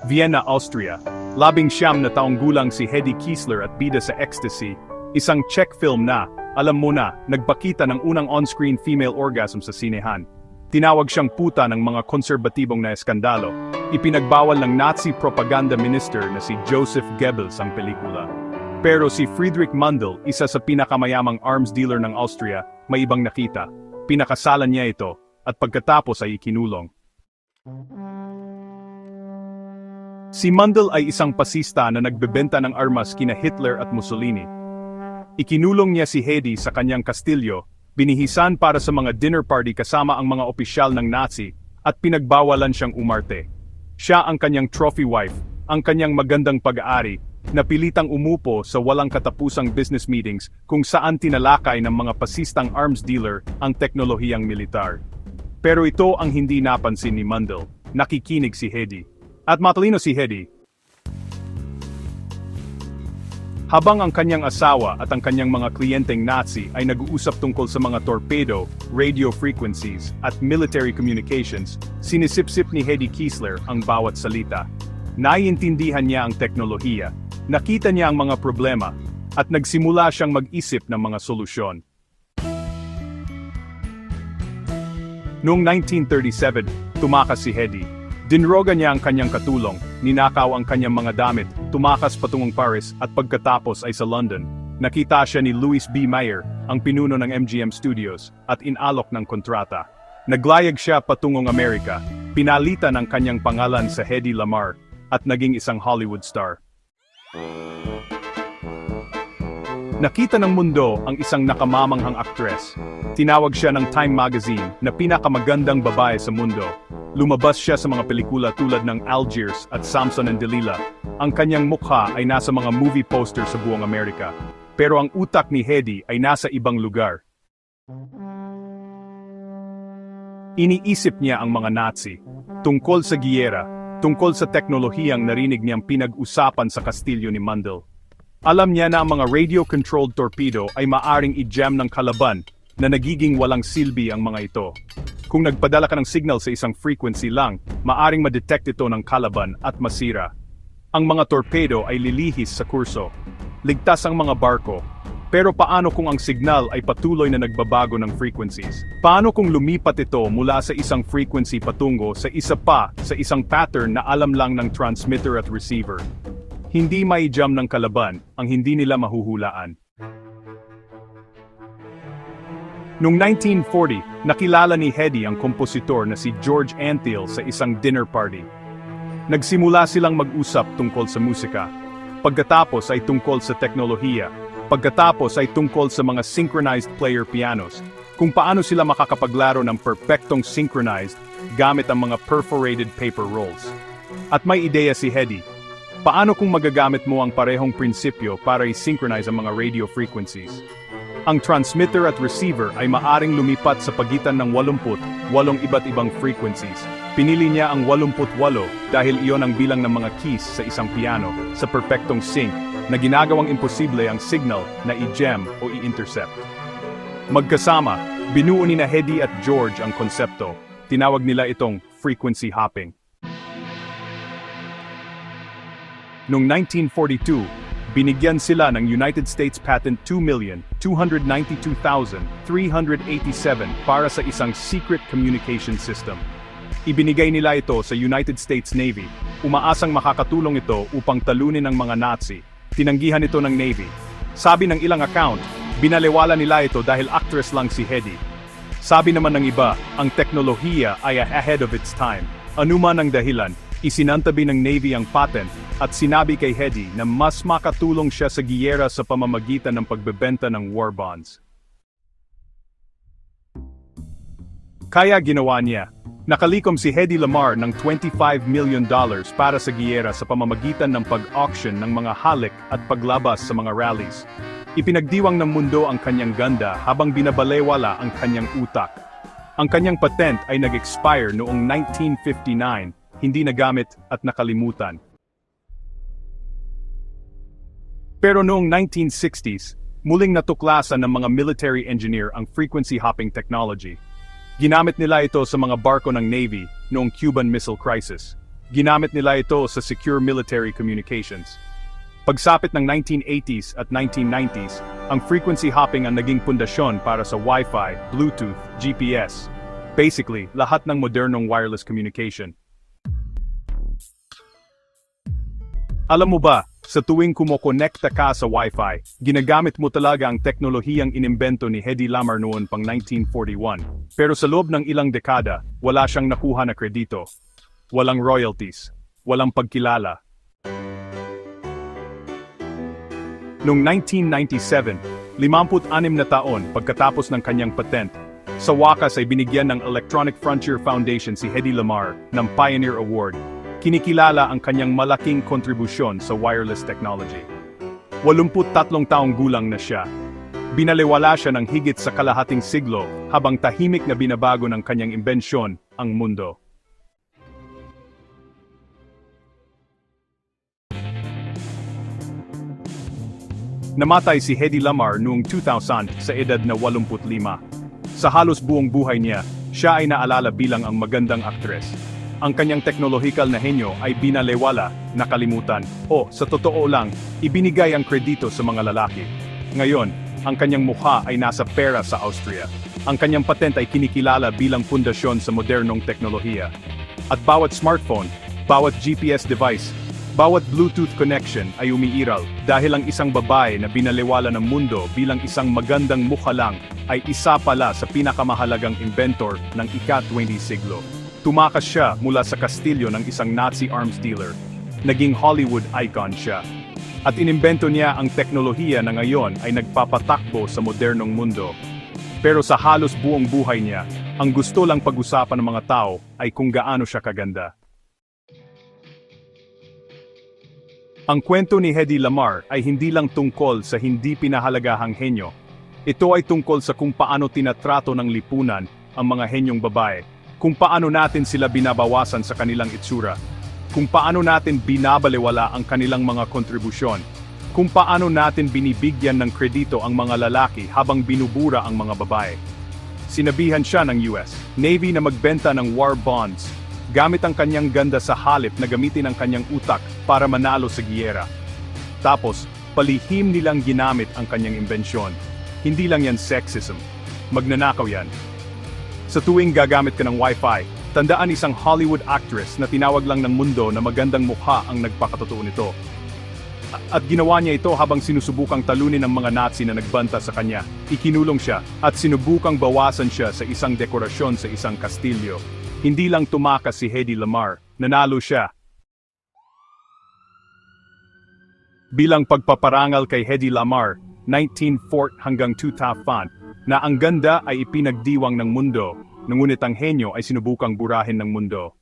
Vienna, Austria. 19 na taong gulang si Hedy Kiesler at bida sa Ecstasy, isang Czech film na, alam mo na, nagpakita ng unang on-screen female orgasm sa sinehan. Tinawag siyang puta ng mga konserbatibong na eskandalo. Ipinagbawal ng Nazi propaganda minister na si Joseph Goebbels ang pelikula. Pero si Friedrich Mundell, isa sa pinakamayamang arms dealer ng Austria, may ibang nakita. Pinakasalan niya ito, at pagkatapos ay ikinulong. Si Mundell ay isang pasista na nagbebenta ng armas kina Hitler at Mussolini. Ikinulong niya si Hedy sa kanyang kastilyo, binihisan para sa mga dinner party kasama ang mga opisyal ng Nazi, at pinagbawalan siyang umarte. Siya ang kanyang trophy wife, ang kanyang magandang pag-aari, napilitang umupo sa walang katapusang business meetings kung saan tinalakay ng mga pasistang arms dealer ang teknolohiyang militar. Pero ito ang hindi napansin ni Mundell, nakikinig si Hedy. At matalino si Hedy. Habang ang kanyang asawa at ang kanyang mga kliyenteng Nazi ay nag-uusap tungkol sa mga torpedo, radio frequencies, at military communications, sinisipsip ni Hedy Kiesler ang bawat salita. Naiintindihan niya ang teknolohiya, nakita niya ang mga problema, at nagsimula siyang mag-isip ng mga solusyon. Noong 1937, tumakas si Hedy. Dinroga niya ang kanyang katulong, ninakaw ang kanyang mga damit, tumakas patungong Paris at pagkatapos ay sa London. Nakita siya ni Louis B. Mayer, ang pinuno ng MGM Studios, at inalok ng kontrata. Naglayag siya patungong Amerika, pinalitan ang kanyang pangalan sa Hedy Lamarr, at naging isang Hollywood star. Nakita ng mundo ang isang nakamamanghang aktres. Tinawag siya ng Time magazine na pinakamagandang babae sa mundo. Lumabas siya sa mga pelikula tulad ng Algiers at Samson and Delilah. Ang kanyang mukha ay nasa mga movie poster sa buong Amerika. Pero ang utak ni Hedy ay nasa ibang lugar. Iniisip niya ang mga Nazi, tungkol sa giyera, tungkol sa teknolohiyang narinig niyang pinag-usapan sa kastilyo ni Mundell. Alam niya na ang mga radio-controlled torpedo ay maaring i-jam ng kalaban na nagiging walang silbi ang mga ito. Kung nagpadala ka ng signal sa isang frequency lang, maaring ma-detect ito ng kalaban at masira. Ang mga torpedo ay lilihis sa kurso. Ligtas ang mga barko. Pero paano kung ang signal ay patuloy na nagbabago ng frequencies? Paano kung lumipat ito mula sa isang frequency patungo sa isa pa sa isang pattern na alam lang ng transmitter at receiver? Hindi mai-jam ng kalaban ang hindi nila mahuhulaan. Noong 1940, nakilala ni Hedy ang kompositor na si George Antheil sa isang dinner party. Nagsimula silang mag-usap tungkol sa musika. Pagkatapos ay tungkol sa teknolohiya. Pagkatapos ay tungkol sa mga synchronized player pianos. Kung paano sila makakapaglaro ng perpektong synchronized gamit ang mga perforated paper rolls. At may ideya si Hedy. Paano kung magagamit mo ang parehong prinsipyo para i-synchronize ang mga radio frequencies? Ang transmitter at receiver ay maaring lumipat sa pagitan ng 88 iba't ibang frequencies. Pinili niya ang 88 dahil iyon ang bilang ng mga keys sa isang piano sa perpektong sync na ginagawang imposible ang signal na i-jam o i-intercept. Magkasama, binuo ni na Hedy at George ang konsepto. Tinawag nila itong frequency hopping. Noong 1942, binigyan sila ng United States Patent 2,292,387 para sa isang secret communication system. Ibinigay nila ito sa United States Navy, umaasang makakatulong ito upang talunin ang mga Nazi. Tinanggihan ito ng Navy. Sabi ng ilang account, binalewala nila ito dahil actress lang si Hedy. Sabi naman ng iba, ang teknolohiya ay ahead of its time. Anuman ang dahilan, isinantabi ng Navy ang patent at sinabi kay Hedy na mas makatulong siya sa giyera sa pamamagitan ng pagbebenta ng war bonds. Kaya ginawa niya. Nakalikom si Hedy Lamarr ng $25 million para sa giyera sa pamamagitan ng pag-auction ng mga halik at paglabas sa mga rallies. Ipinagdiwang ng mundo ang kanyang ganda habang binabalewala ang kanyang utak. Ang kanyang patent ay nag-expire noong 1959, hindi nagamit at nakalimutan. Pero noong 1960s, muling natuklasan ng mga military engineer ang frequency hopping technology. Ginamit nila ito sa mga barko ng Navy noong Cuban Missile Crisis. Ginamit nila ito sa secure military communications. Pagsapit ng 1980s at 1990s, ang frequency hopping ang naging pundasyon para sa Wi-Fi, Bluetooth, GPS. Basically, lahat ng modernong wireless communication. Alam mo ba, sa tuwing kumokonekta ka sa Wi-Fi, ginagamit mo talaga ang teknolohiyang inimbento ni Hedy Lamarr noon pang 1941. Pero sa loob ng ilang dekada, wala siyang nakuha na kredito. Walang royalties. Walang pagkilala. Noong 1997, 56 na taon pagkatapos ng kanyang patent, sa wakas ay binigyan ng Electronic Frontier Foundation si Hedy Lamarr ng Pioneer Award. Kinikilala ang kanyang malaking kontribusyon sa wireless technology. 83 taong gulang na siya. Binaliwala siya ng higit sa kalahating siglo habang tahimik na binabago ng kanyang imbensyon ang mundo. Namatay si Hedy Lamarr noong 2000 sa edad na 85. Sa halos buong buhay niya, siya ay naalala bilang ang magandang aktres. Ang kanyang teknolohikal na henyo ay binalewala, nakalimutan, o sa totoo lang, ibinigay ang kredito sa mga lalaki. Ngayon, ang kanyang mukha ay nasa pera sa Austria. Ang kanyang patent ay kinikilala bilang pundasyon sa modernong teknolohiya. At bawat smartphone, bawat GPS device, bawat Bluetooth connection ay umiiral dahil ang isang babae na binalewala ng mundo bilang isang magandang mukha lang ay isa pala sa pinakamahalagang inventor ng ika-20 siglo. Tumakas siya mula sa kastilyo ng isang Nazi arms dealer. Naging Hollywood icon siya. At inimbento niya ang teknolohiya na ngayon ay nagpapatakbo sa modernong mundo. Pero sa halos buong buhay niya, ang gusto lang pag-usapan ng mga tao ay kung gaano siya kaganda. Ang kwento ni Hedy Lamarr ay hindi lang tungkol sa hindi pinahalagahang henyo. Ito ay tungkol sa kung paano tinatrato ng lipunan ang mga henyong babae. Kung paano natin sila binabawasan sa kanilang itsura, kung paano natin binabalewala ang kanilang mga kontribusyon, kung paano natin binibigyan ng kredito ang mga lalaki habang binubura ang mga babae. Sinabihan siya ng US Navy na magbenta ng war bonds, gamit ang kanyang ganda sa halip na gamitin ang kanyang utak para manalo sa giyera. Tapos, palihim nilang ginamit ang kanyang imbensyon. Hindi lang yan sexism. Magnanakaw yan. Sa tuwing gagamit ka ng Wi-Fi, tandaan isang Hollywood actress na tinawag lang ng mundo na magandang mukha ang nagpakatotoo nito. At ginawa niya ito habang sinusubukang talunin ng mga Nazi na nagbanta sa kanya. Ikinulong siya at sinubukang bawasan siya sa isang dekorasyon sa isang kastilyo. Hindi lang tumakas si Hedy Lamarr, nanalo siya. Bilang pagpaparangal kay Hedy Lamarr, 1904 hanggang 2000, na ang ganda ay ipinagdiwang ng mundo, ngunit ang henyo ay sinubukang burahin ng mundo.